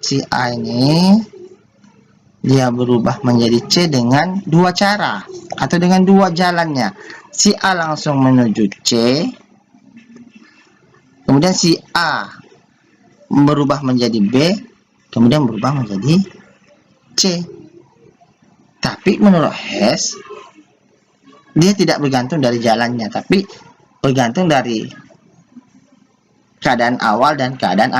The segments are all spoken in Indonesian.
si A ini dia berubah menjadi C dengan dua cara atau dengan dua jalannya. Si A langsung menuju C, kemudian si A berubah menjadi B, kemudian berubah menjadi C. Tapi menurut Hess, dia tidak bergantung dari jalannya, tapi bergantung dari keadaan awal dan keadaan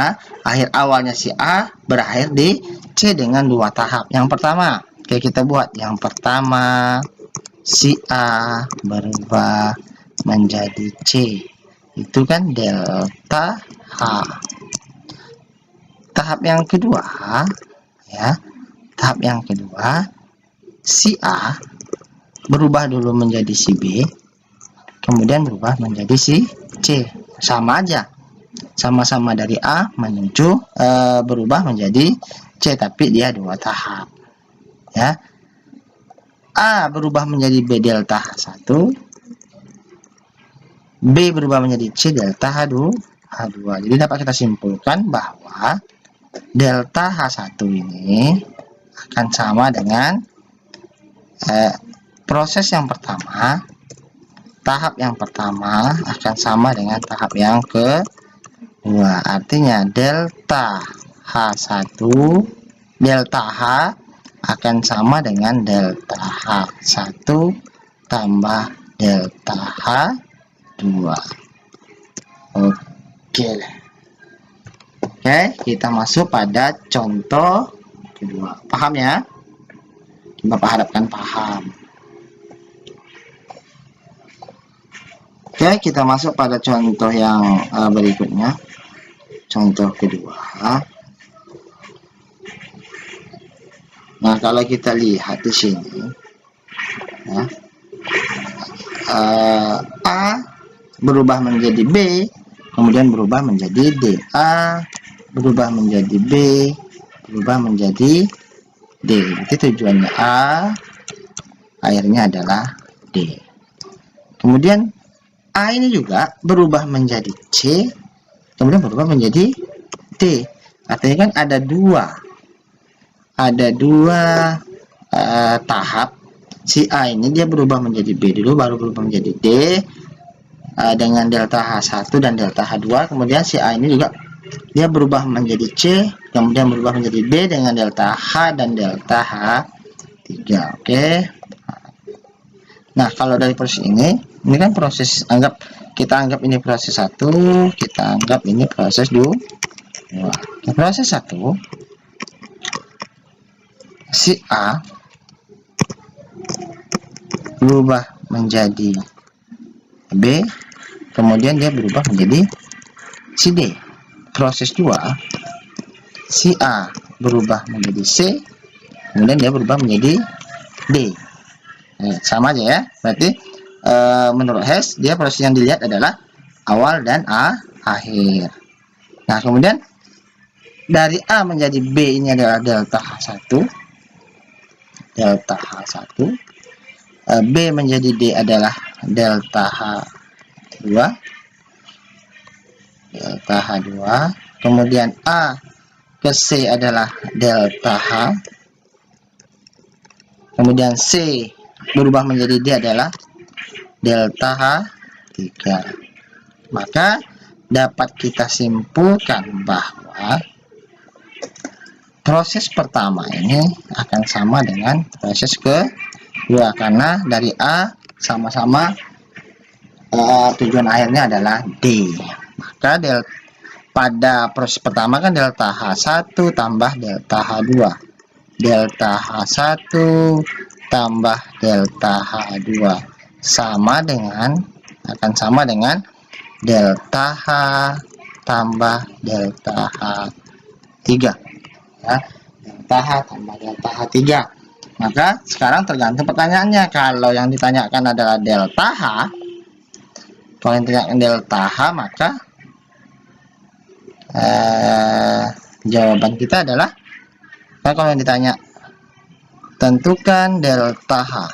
akhir. Awalnya si A berakhir di C dengan dua tahap. Yang pertama, oke, kita buat yang pertama, si A berubah menjadi C, itu kan delta H. Tahap yang kedua, ya, tahap yang kedua, si A berubah dulu menjadi si B, kemudian berubah menjadi si C. Sama aja, sama-sama dari A menuju berubah menjadi C, tapi dia dua tahap, ya. A berubah menjadi B delta H1, B berubah menjadi C delta H2. Jadi dapat kita simpulkan bahwa delta H1 ini akan sama dengan proses yang pertama, tahap yang pertama akan sama dengan tahap yang kedua. Artinya delta H1, delta H akan sama dengan delta H1 tambah delta H2. Oke, kita masuk pada contoh kedua. Paham ya? Bapak harapkan paham. Oke, kita masuk pada contoh yang berikutnya. Contoh kedua. Nah, kalau kita lihat di sini, ya, A berubah menjadi B, kemudian berubah menjadi D. A berubah menjadi B, berubah menjadi D. Itu tujuannya A, akhirnya adalah D. Kemudian A ini juga berubah menjadi C, kemudian berubah menjadi D. Artinya kan ada dua tahap. Si A ini dia berubah menjadi B dulu, baru berubah menjadi D dengan delta H1 dan delta H2. Kemudian si A ini juga dia berubah menjadi C, kemudian berubah menjadi B dengan delta H dan delta H3. Oke. Nah, kalau dari proses ini kan proses, kita anggap ini proses 1, kita anggap ini proses 2. Nah, proses 1, si A berubah menjadi B, kemudian dia berubah menjadi si D. Proses 2, si A berubah menjadi C, kemudian dia berubah menjadi D. Sama aja ya, berarti menurut Hess dia proses yang dilihat adalah awal dan akhir. Nah, kemudian dari A menjadi B ini adalah delta H1, delta H1, B menjadi D adalah delta H2, delta H2, kemudian A ke C adalah delta H, kemudian C berubah menjadi D adalah delta H3. Maka dapat kita simpulkan bahwa proses pertama ini akan sama dengan proses kedua, karena dari A sama-sama tujuan akhirnya adalah D. Maka pada proses pertama kan delta H1 tambah delta H2, delta H1 tambah delta H2 akan sama dengan delta H tambah delta H3, ya, delta H tambah delta H3. Maka sekarang tergantung pertanyaannya. Kalau yang ditanyakan adalah delta H, maka jawaban kita adalah, kalau yang ditanya tentukan delta H,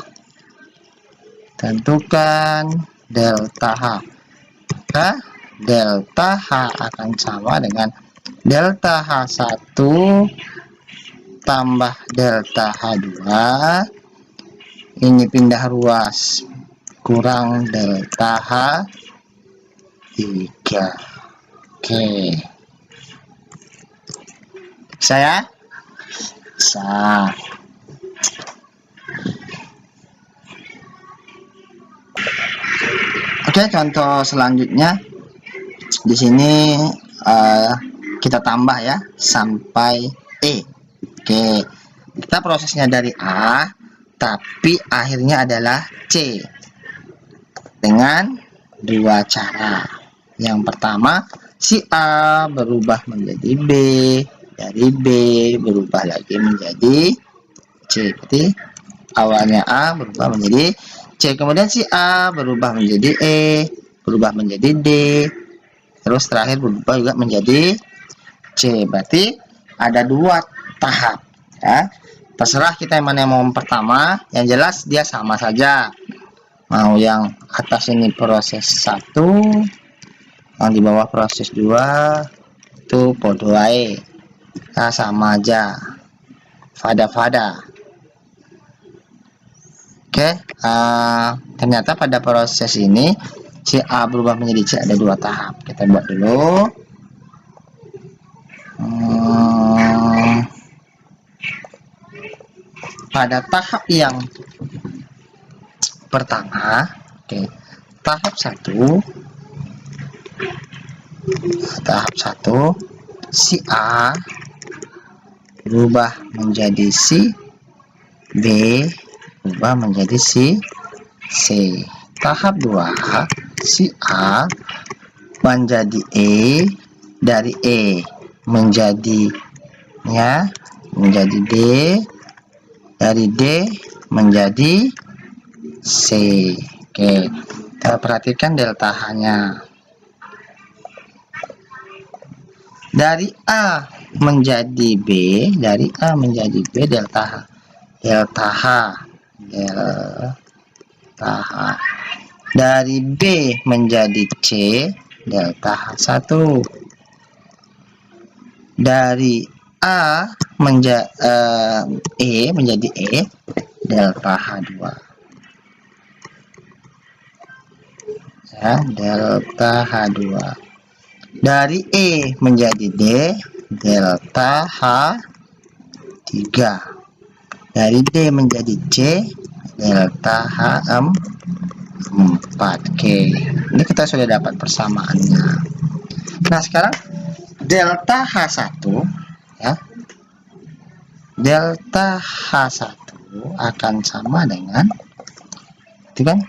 maka delta H akan sama dengan delta H1 tambah delta H2, ini pindah ruas, kurang delta H3. Oke, bisa ya? Bisa. Oke, contoh selanjutnya di sini kita tambah ya sampai E. Oke, kita prosesnya dari A tapi akhirnya adalah C dengan dua cara. Yang pertama, si A berubah menjadi B, dari B berubah lagi menjadi C. Berarti awalnya A berubah menjadi C, kemudian si A berubah menjadi E, berubah menjadi D, terus terakhir berubah juga menjadi C. Berarti ada dua tahap ya. Terserah kita yang mana yang mau pertama, yang jelas dia sama saja. Mau yang atas ini proses 1, yang di bawah proses 2, itu podo ae. Nah, sama aja. Fada-fada. Oke, ternyata pada proses ini si A berubah menjadi C ada dua tahap. Kita buat dulu. Pada tahap yang pertama, oke, tahap 1, si A berubah menjadi si B, berubah menjadi si C. Tahap 2, si A menjadi E, dari E menjadi D, dari D menjadi C. Oke, kita perhatikan delta H-nya. Dari A menjadi B, dari A menjadi B, delta H, dari B menjadi C, delta H1, dari A menjadi E, delta H2 ya, delta H2. Dari E menjadi D, delta H3. Dari D menjadi C, delta H4. Oke, ini kita sudah dapat persamaannya. Nah, sekarang delta H1 ya, delta H1 akan sama dengan itu kan,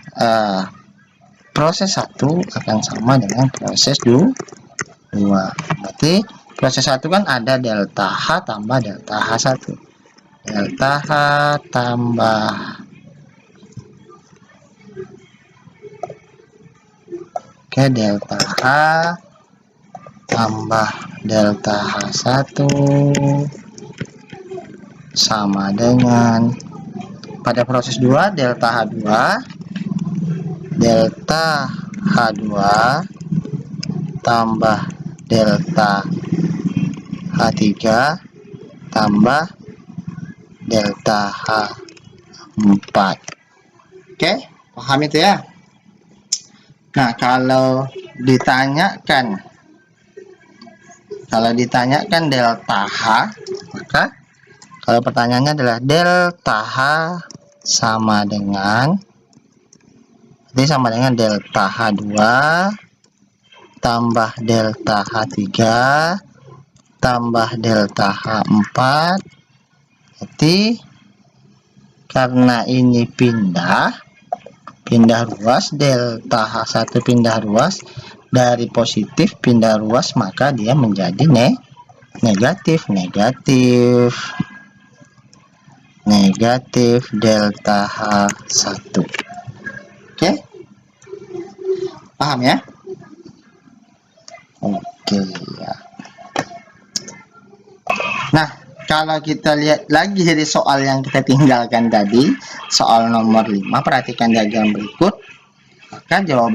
proses 1 akan sama dengan proses 2. Berarti proses 1 kan ada delta H tambah delta H1, delta H tambah delta H tambah delta H1 sama dengan pada proses 2 delta H2 tambah delta H3 tambah delta H4. Oke, paham itu ya? Nah, kalau ditanyakan delta H, maka kalau pertanyaannya adalah delta H sama dengan, jadi sama dengan delta H2 tambah delta H3 tambah delta H4. Jadi karena ini pindah ruas, delta H1 pindah ruas dari positif pindah ruas, maka dia menjadi negatif delta H1. Oke, paham ya? Oke ya. Nah, kalau kita lihat lagi dari soal yang kita tinggalkan tadi, soal nomor 5, perhatikan diagram berikut, maka jawaban